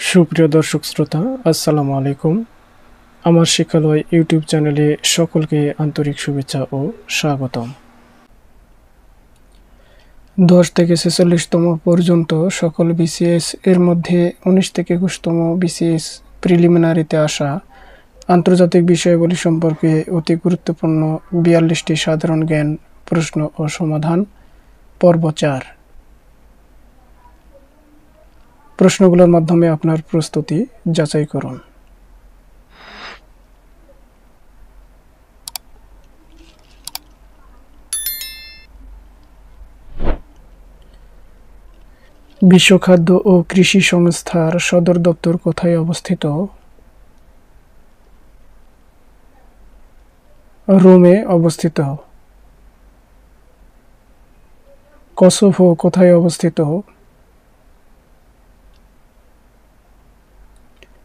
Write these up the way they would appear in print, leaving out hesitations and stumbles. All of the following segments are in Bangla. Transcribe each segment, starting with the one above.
সুপ্রিয় দর্শক শ্রোতা, আসসালামু আলাইকুম। আমার শিক্ষালয় ইউটিউব চ্যানেলে সকলকে আন্তরিক শুভেচ্ছা ও স্বাগতম। 10 থেকে 46তম পর্যন্ত সকল বিসিএস এর মধ্যে 19 থেকে 21তম বিসিএস প্রিলিমিনারিতে আসা আন্তর্জাতিক বিষয়াবলী সম্পর্কে অতি গুরুত্বপূর্ণ 42টি সাধারণ জ্ঞান প্রশ্ন ও সমাধান পর্ব 4। প্রশ্নগুলোর মাধ্যমে আপনার প্রস্তুতি যাচাই করুন। বিশ্ব খাদ্য ও কৃষি সংস্থার সদর দপ্তর কোথায় অবস্থিত? রোমে অবস্থিত। কসোভো কোথায় অবস্থিত?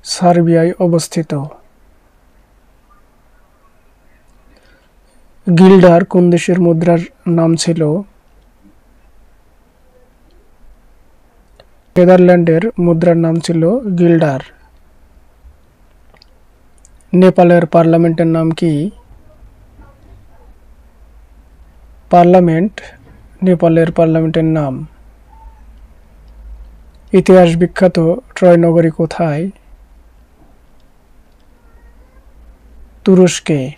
সার্বিয়ায় অবস্থিত। গিল্ডার কোন দেশের মুদ্রার নাম ছিল? নেদারল্যান্ডের মুদ্রার নাম ছিল গিল্ডার। নেপালের পার্লামেন্টের নাম কি? পার্লামেন্ট নেপালের পার্লামেন্টের নাম। ইতিহাস বিখ্যাত ট্রয় নগরী কোথায়? তুরস্কে।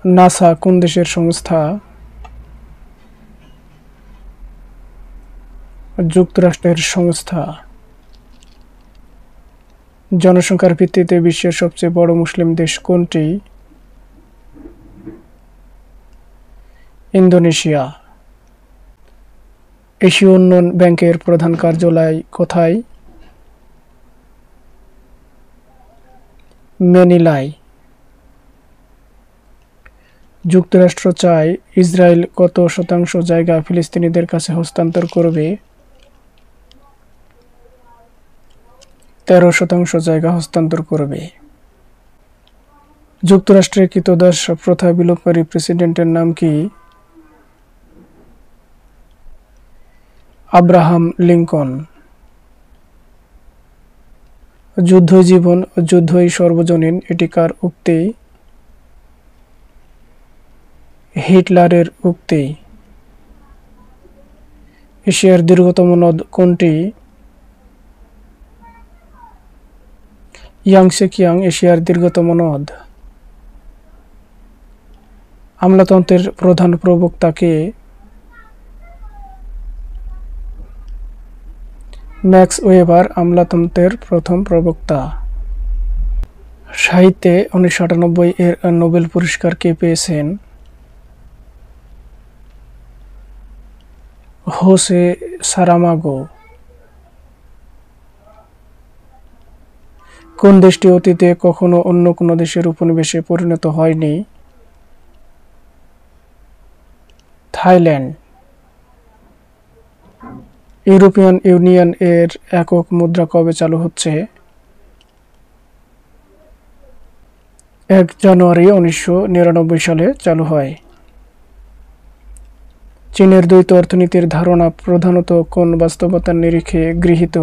নাসা কোন দেশের সংস্থা? যুক্তরাষ্ট্রের সংস্থা। জনসংখ্যার ভিত্তিতে বিশ্বের সবচেয়ে বড় মুসলিম দেশ কোনটি? ইন্দোনেশিয়া। এশীয় উন্নয়ন ব্যাংকের প্রধান কার্যালয় কোথায়? ম্যানিলায়। যুক্তরাষ্ট্র চায় ইসরায়েল কত শতাংশ জায়গা ফিলিস্তিনিদের কাছে হস্তান্তর করবে? 13% জায়গা হস্তান্তর করবে। যুক্তরাষ্ট্রের ক্রীতদাস প্রথা বিলোপকারী প্রেসিডেন্টের নাম কি? Abraham Lincoln. যুদ্ধই জীবন, যুদ্ধই সর্বজনীন, এটি কার উক্তি? হিটলারের উক্তি। এশিয়ার দীর্ঘতম নদ কোনটি? ইয়াংসে কিয়াং এশিয়ার দীর্ঘতম নদ। আমলাতন্ত্রের প্রধান প্রবক্তা কে? ম্যাক্স ওয়েবার আমলাতন্ত্রের প্রথম প্রবক্তা। সাহিত্যে 1998 এর নোবেল পুরস্কার কে পেয়েছেন? হোসে সারামাগো। কোন দেশটি অতীতে কখনো অন্য কোনো দেশের উপনিবেশে পরিণত হয়নি? থাইল্যান্ড। ইউরোপিয়ান ইউনিয়ন এর একক মুদ্রা কবে চালু হচ্ছে? 1 জানুয়ারি 1999 সালে চালু হয়। চীনের দ্বৈত অর্থনীতির ধারণা প্রধানত কোন বাস্তবতার নিরিখে গৃহীত?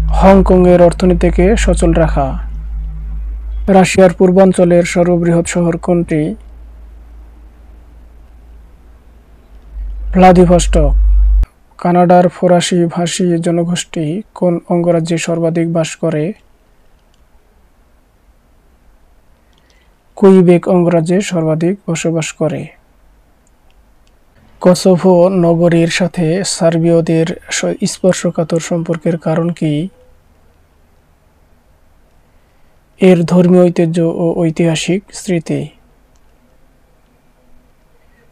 হংকংয়ের অর্থনীতিকে সচল রাখা। রাশিয়ার পূর্বাঞ্চলের সর্ববৃহৎ শহর কোনটি? ভ্লাদিভস্টক। কানাডার ফরাসি ভাষী জনগোষ্ঠী কোন অঙ্গরাজ্যে সর্বাধিক বাস করে? কুইবেক অঙ্গরাজ্যে সর্বাধিক বসবাস করে। কসোভো নগরীর সাথে সার্বীয়দের স্পর্শকাতর সম্পর্কের কারণ কি? এর ধর্মীয় ঐতিহ্য ও ঐতিহাসিক স্মৃতি।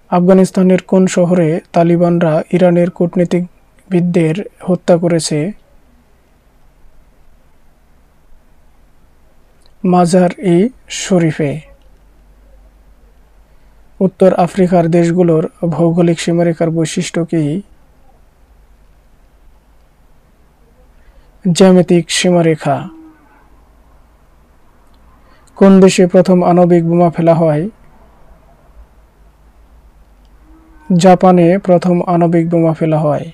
আফগানিস্তানের কোন শহরে তালিবানরা ইরানের কূটনীতিকবিদদের হত্যা করেছে? মাজার-ই শরীফে। উত্তর আফ্রিকার দেশগুলোর ভৌগোলিক সীমারেখার বৈশিষ্ট্য কি? জ্যামিতিক সীমারেখা। কোন দেশে প্রথম আণবিক বোমা ফেলা হয়? জাপানে প্রথম আণবিক বোমা ফেলা হয়?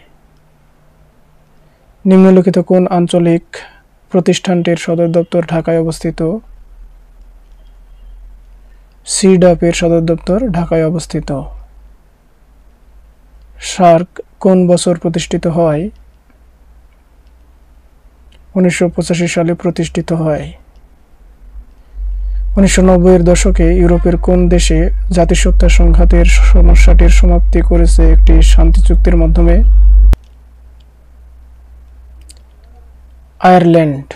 নিম্নলিখিত কোন আঞ্চলিক প্রতিষ্ঠানটির সদর দপ্তর ঢাকায় অবস্থিত? সিডাপ এর সদর দপ্তর ঢাকায় অবস্থিত। সার্ক কোন বছর প্রতিষ্ঠিত হয়? 1985 সালে প্রতিষ্ঠিত হয়। 1990-এর দশকে ইউরোপের কোন দেশে জাতিসত্তা সংঘাতের সমস্যাটির সমাপ্তি করেছে একটি শান্তি চুক্তির মাধ্যমে? আয়ারল্যান্ড।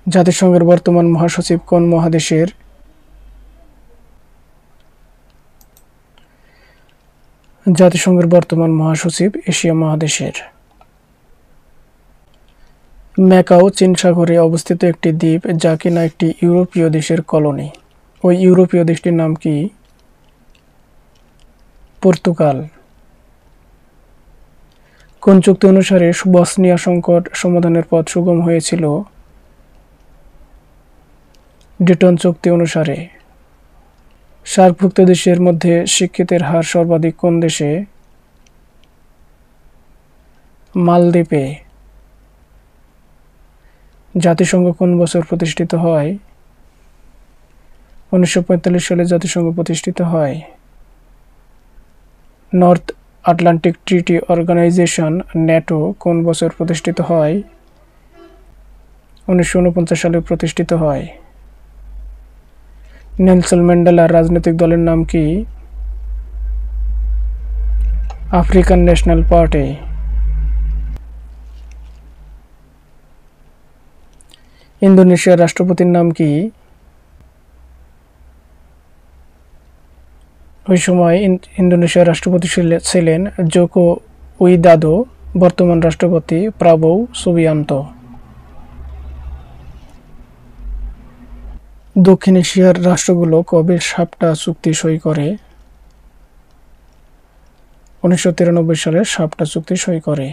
জাতিসংঘের বর্তমান মহাসচিব কোন মহাদেশের? জাতিসংঘের বর্তমান মহাসচিব এশিয়া মহাদেশের। ম্যাকাও চীন সাগরে অবস্থিত একটি দ্বীপ, যা কিনা একটি ইউরোপীয় দেশের কলোনি। ওই ইউরোপীয় দেশটির নাম কি? পর্তুগাল। কোন চুক্তি অনুসারে বসনিয়া সংকট সমাধানের পথ সুগম হয়েছিল? ডেটন চুক্তি অনুসারে। সার্কভুক্ত দেশের মধ্যে শিক্ষিতের হার সর্বাধিক কোন দেশে? মালদ্বীপে। জাতিসংঘ কোন বছর প্রতিষ্ঠিত হয়? 1945 সালে জাতিসংঘ প্রতিষ্ঠিত হয়। North Atlantic treaty organization NATO কোন বছর প্রতিষ্ঠিত হয়? 1949 সালে প্রতিষ্ঠিত হয়। নেলসন ম্যান্ডেলার রাজনৈতিক দলের নাম কি? African national party. ইন্দোনেশিয়ার রাষ্ট্রপতির নাম কি? ওই সময় ইন্দোনেশিয়ার রাষ্ট্রপতি ছিলেন জোকো উইদোদো, বর্তমান রাষ্ট্রপতি প্রাবোও সুবিয়ান্তো। দক্ষিণ এশিয়ার রাষ্ট্রগুলো কবে সাপটা চুক্তি সই করে? 1993 সালে সাপটা চুক্তি সই করে।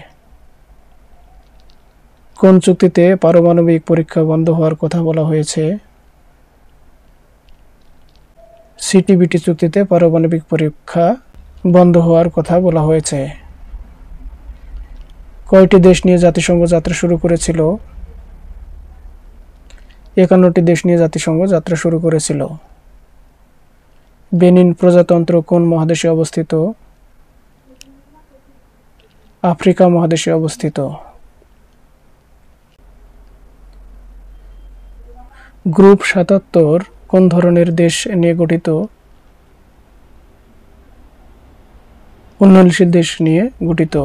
কোন চুক্তিতে পারমাণবিক পরীক্ষা বন্ধ হওয়ার কথা বলা হয়েছে? সিটিবিটি চুক্তিতে পারমাণবিক পরীক্ষা বন্ধ হওয়ার কথা বলা হয়েছে। কয়টি দেশ নিয়ে জাতিসংঘ যাত্রা শুরু করেছিল? 51টি দেশ নিয়ে জাতিসংঘ যাত্রা শুরু করেছিল। বেনিন প্রজাতন্ত্র কোন মহাদেশে অবস্থিত? আফ্রিকা মহাদেশে অবস্থিত। গ্রুপ 77 কোন ধরনের দেশ নিয়ে গঠিত? উন্নয়নশীল দেশ নিয়ে গঠিত।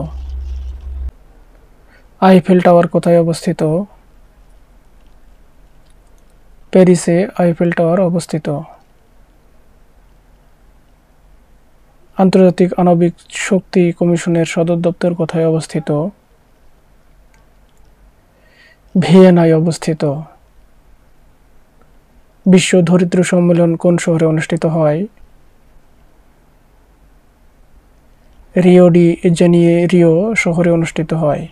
আইফেল টাওয়ার কোথায় অবস্থিত? প্যারিসে আইফেল টাওয়ার অবস্থিত। আন্তর্জাতিক আণবিক শক্তি কমিশনের সদর দপ্তর কোথায় অবস্থিত? ভিয়েনায় অবস্থিত। বিশ্ব ধরিত্রী সম্মেলন কোন শহরে অনুষ্ঠিত হয়? রিও ডি জেনিয়েরো শহরে অনুষ্ঠিত হয়।